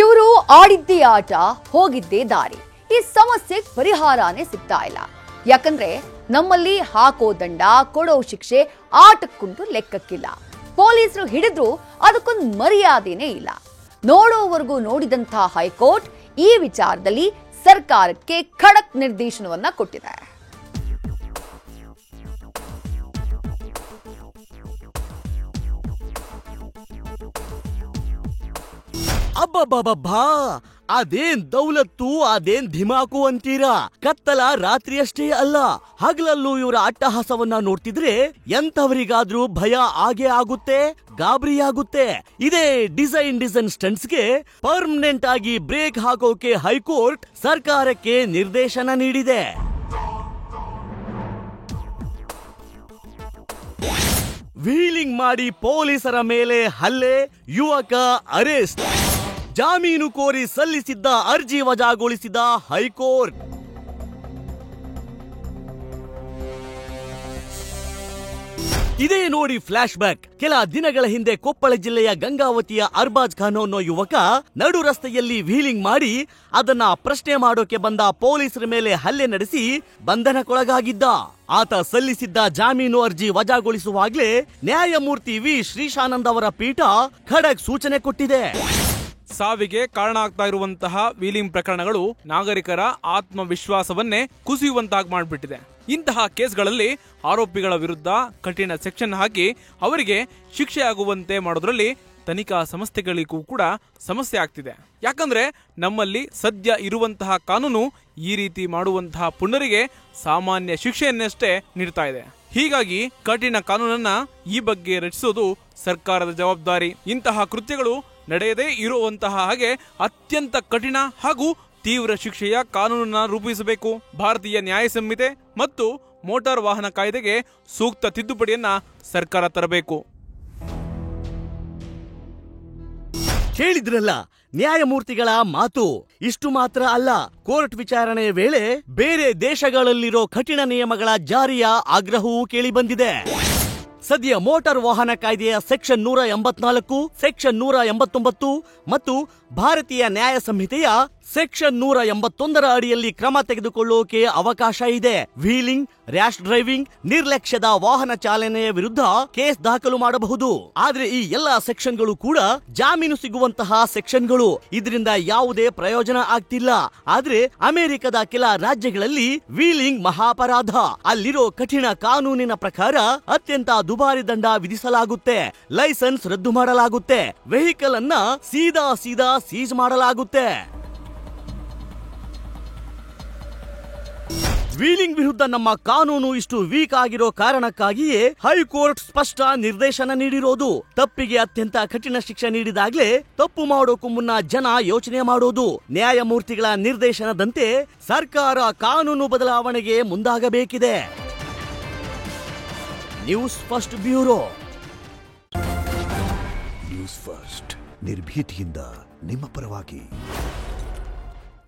ಇವರು ಆಡಿದ್ದೇ ಆಟ ಹೋಗಿದ್ದೇ ದಾರಿ. ಈ ಸಮಸ್ಯೆಗೆ ಪರಿಹಾರನೇ ಸಿಗ್ತಾ ಇಲ್ಲ. ಯಾಕಂದ್ರೆ ನಮ್ಮಲ್ಲಿ ಹಾಕೋ ದಂಡ ಕೊಡೋ ಶಿಕ್ಷೆ ಆಟಕ್ಕುಂಟು ಲೆಕ್ಕಕ್ಕಿಲ್ಲ. ಪೊಲೀಸರು ಹಿಡಿದ್ರು ಅದಕ್ಕೊಂದು ಮರ್ಯಾದೆನೇ ಇಲ್ಲ. ನೋಡೋವರೆಗೂ ನೋಡಿದಂತ ಹೈಕೋರ್ಟ್ ಈ ವಿಚಾರದಲ್ಲಿ ಸರ್ಕಾರಕ್ಕೆ ಖಡಕ್ ನಿರ್ದೇಶನವನ್ನ ಕೊಟ್ಟಿದೆ. ಅಬ್ಬಬ್ಬಬ್ಬಾ, ಅದೇನ್ ದೌಲತ್ತು, ಅದೇನ್ ಧಿಮಾಕು ಅಂತೀರಾ? ಕತ್ತಲ ರಾತ್ರಿಯಷ್ಟೇ ಅಲ್ಲ, ಹಗಲಲ್ಲೂ ಇವರ ಅಟ್ಟಹಾಸವನ್ನ ನೋಡ್ತಿದ್ರೆ ಎಂತವರಿಗಾದ್ರೂ ಭಯ ಆಗೇ ಆಗುತ್ತೆ, ಗಾಬರಿಯಾಗುತ್ತೆ. ಇದೇ ಡಿಸೈನ್ ಸ್ಟಂಟ್ಸ್ಗೆ ಪರ್ಮನೆಂಟ್ ಆಗಿ ಬ್ರೇಕ್ ಹಾಕೋಕೆ ಹೈಕೋರ್ಟ್ ಸರ್ಕಾರಕ್ಕೆ ನಿರ್ದೇಶನ ನೀಡಿದೆ. ವೀಲಿಂಗ್ ಮಾಡಿ ಪೊಲೀಸರ ಮೇಲೆ ಹಲ್ಲೆ, ಯುವಕ ಅರೆಸ್ಟ್. ಜಾಮೀನು ಕೋರಿ ಸಲ್ಲಿಸಿದ್ದ ಅರ್ಜಿ ವಜಾಗೊಳಿಸಿದ ಹೈಕೋರ್ಟ್. ಇದೇ ನೋಡಿ ಫ್ಲಾಶ್ ಬ್ಯಾಕ್. ಕೆಲ ದಿನಗಳ ಹಿಂದೆ ಕೊಪ್ಪಳ ಜಿಲ್ಲೆಯ ಗಂಗಾವತಿಯ ಅರ್ಬಾಜ್ ಖಾನ್ ಅನ್ನೋ ಯುವಕ ನಡು ರಸ್ತೆಯಲ್ಲಿ ವೀಲಿಂಗ್ ಮಾಡಿ ಅದನ್ನ ಪ್ರಶ್ನೆ ಮಾಡೋಕೆ ಬಂದ ಪೊಲೀಸರ ಮೇಲೆ ಹಲ್ಲೆ ನಡೆಸಿ ಬಂಧನಕ್ಕೊಳಗಾಗಿದ್ದ. ಆತ ಸಲ್ಲಿಸಿದ್ದ ಜಾಮೀನು ಅರ್ಜಿ ವಜಾಗೊಳಿಸುವಾಗಲೇ ನ್ಯಾಯಮೂರ್ತಿ ವಿ ಶ್ರೀಶಾನಂದ್ ಅವರ ಪೀಠ ಖಡಕ್ ಸೂಚನೆ ಕೊಟ್ಟಿದೆ. ಸಾವಿಗೆ ಕಾರಣ ಆಗ್ತಾ ಇರುವಂತಹ ವೀಲಿಂಗ್ ಪ್ರಕರಣಗಳು ನಾಗರಿಕರ ಆತ್ಮವಿಶ್ವಾಸವನ್ನೇ ಕುಸಿಯುವಂತಾಗಿ ಮಾಡಿಬಿಟ್ಟಿದೆ. ಇಂತಹ ಕೇಸ್ಗಳಲ್ಲಿ ಆರೋಪಿಗಳ ವಿರುದ್ಧ ಕಠಿಣ ಸೆಕ್ಷನ್ ಹಾಕಿ ಅವರಿಗೆ ಶಿಕ್ಷೆ ಆಗುವಂತೆ ಮಾಡೋದ್ರಲ್ಲಿ ತನಿಖಾ ಸಂಸ್ಥೆಗಳಿಗೂ ಕೂಡ ಸಮಸ್ಯೆ ಆಗ್ತಿದೆ. ಯಾಕಂದ್ರೆ ನಮ್ಮಲ್ಲಿ ಸದ್ಯ ಇರುವಂತಹ ಕಾನೂನು ಈ ರೀತಿ ಮಾಡುವಂತಹ ಪುಂಡರಿಗೆ ಸಾಮಾನ್ಯ ಶಿಕ್ಷೆಯನ್ನಷ್ಟೇ ನೀಡ್ತಾ ಇದೆ. ಹೀಗಾಗಿ ಕಠಿಣ ಕಾನೂನನ್ನ ಈ ಬಗ್ಗೆ ರಚಿಸೋದು ಸರ್ಕಾರದ ಜವಾಬ್ದಾರಿ. ಇಂತಹ ಕೃತ್ಯಗಳು ನಡೆಯದೇ ಇರುವಂತಹ ಹಾಗೆ ಅತ್ಯಂತ ಕಠಿಣ ಹಾಗೂ ತೀವ್ರ ಶಿಕ್ಷೆಯ ಕಾನೂನನ್ನ ರೂಪಿಸಬೇಕು. ಭಾರತೀಯ ನ್ಯಾಯ ಸಂಹಿತೆ ಮತ್ತು ಮೋಟಾರ್ ವಾಹನ ಕಾಯ್ದೆಗೆ ಸೂಕ್ತ ತಿದ್ದುಪಡಿಯನ್ನ ಸರ್ಕಾರ ತರಬೇಕು. ಕೇಳಿದ್ರಲ್ಲ ನ್ಯಾಯಮೂರ್ತಿಗಳ ಮಾತು. ಇಷ್ಟು ಮಾತ್ರ ಅಲ್ಲ, ಕೋರ್ಟ್ ವಿಚಾರಣೆಯ ವೇಳೆ ಬೇರೆ ದೇಶಗಳಲ್ಲಿರೋ ಕಠಿಣ ನಿಯಮಗಳ ಜಾರಿಯ ಆಗ್ರಹವೂ ಕೇಳಿ ಬಂದಿದೆ. ಸದ್ಯ ಮೋಟಾರ್ ವಾಹನ ಕಾಯ್ದೆಯ ಸೆಕ್ಷನ್ 184, ಸೆಕ್ಷನ್ 189 ಮತ್ತು ಭಾರತೀಯ ನ್ಯಾಯ ಸಂಹಿತೆಯ ಸೆಕ್ಷನ್ 181 ಅಡಿಯಲ್ಲಿ ಕ್ರಮ ತೆಗೆದುಕೊಳ್ಳೋಕೆ ಅವಕಾಶ ಇದೆ. ವೀಲಿಂಗ್, ರ್ಯಾಶ್ ಡ್ರೈವಿಂಗ್, ನಿರ್ಲಕ್ಷ್ಯದ ವಾಹನ ಚಾಲನೆಯ ವಿರುದ್ಧ ಕೇಸ್ ದಾಖಲು ಮಾಡಬಹುದು. ಆದ್ರೆ ಈ ಎಲ್ಲಾ ಸೆಕ್ಷನ್ಗಳು ಕೂಡ ಜಾಮೀನು ಸಿಗುವಂತಹ ಸೆಕ್ಷನ್ಗಳು. ಇದರಿಂದ ಯಾವುದೇ ಪ್ರಯೋಜನ ಆಗ್ತಿಲ್ಲ. ಆದ್ರೆ ಅಮೆರಿಕದ ಕೆಲ ರಾಜ್ಯಗಳಲ್ಲಿ ವೀಲಿಂಗ್ ಮಹಾಪರಾಧ. ಅಲ್ಲಿರೋ ಕಠಿಣ ಕಾನೂನಿನ ಪ್ರಕಾರ ಅತ್ಯಂತ ದುಬಾರಿ ದಂಡ ವಿಧಿಸಲಾಗುತ್ತೆ, ಲೈಸೆನ್ಸ್ ರದ್ದು ಮಾಡಲಾಗುತ್ತೆ, ವೆಹಿಕಲ್ ಅನ್ನ ಸೀದಾ ಸೀಜ್ ಮಾಡಲಾಗುತ್ತೆ. ವೀಲಿಂಗ್ ವಿರುದ್ಧ ನಮ್ಮ ಕಾನೂನು ಇಷ್ಟು ವೀಕ್ ಆಗಿರೋ ಕಾರಣಕ್ಕಾಗಿಯೇ ಹೈಕೋರ್ಟ್ ಸ್ಪಷ್ಟ ನಿರ್ದೇಶನ ನೀಡಿರೋದು. ತಪ್ಪಿಗೆ ಅತ್ಯಂತ ಕಠಿಣ ಶಿಕ್ಷೆ ನೀಡಿದಾಗ್ಲೇ ತಪ್ಪು ಮಾಡೋಕು ಮುನ್ನ ಜನ ಯೋಚನೆ ಮಾಡೋದು. ನ್ಯಾಯಮೂರ್ತಿಗಳ ನಿರ್ದೇಶನದಂತೆ ಸರ್ಕಾರ ಕಾನೂನು ಬದಲಾವಣೆಗೆ ಮುಂದಾಗಬೇಕಿದೆ. News first bureau. News first ನಿರ್ಭೀತಿಯಿಂದ ನಿಮ್ಮ ಪರವಾಗಿ.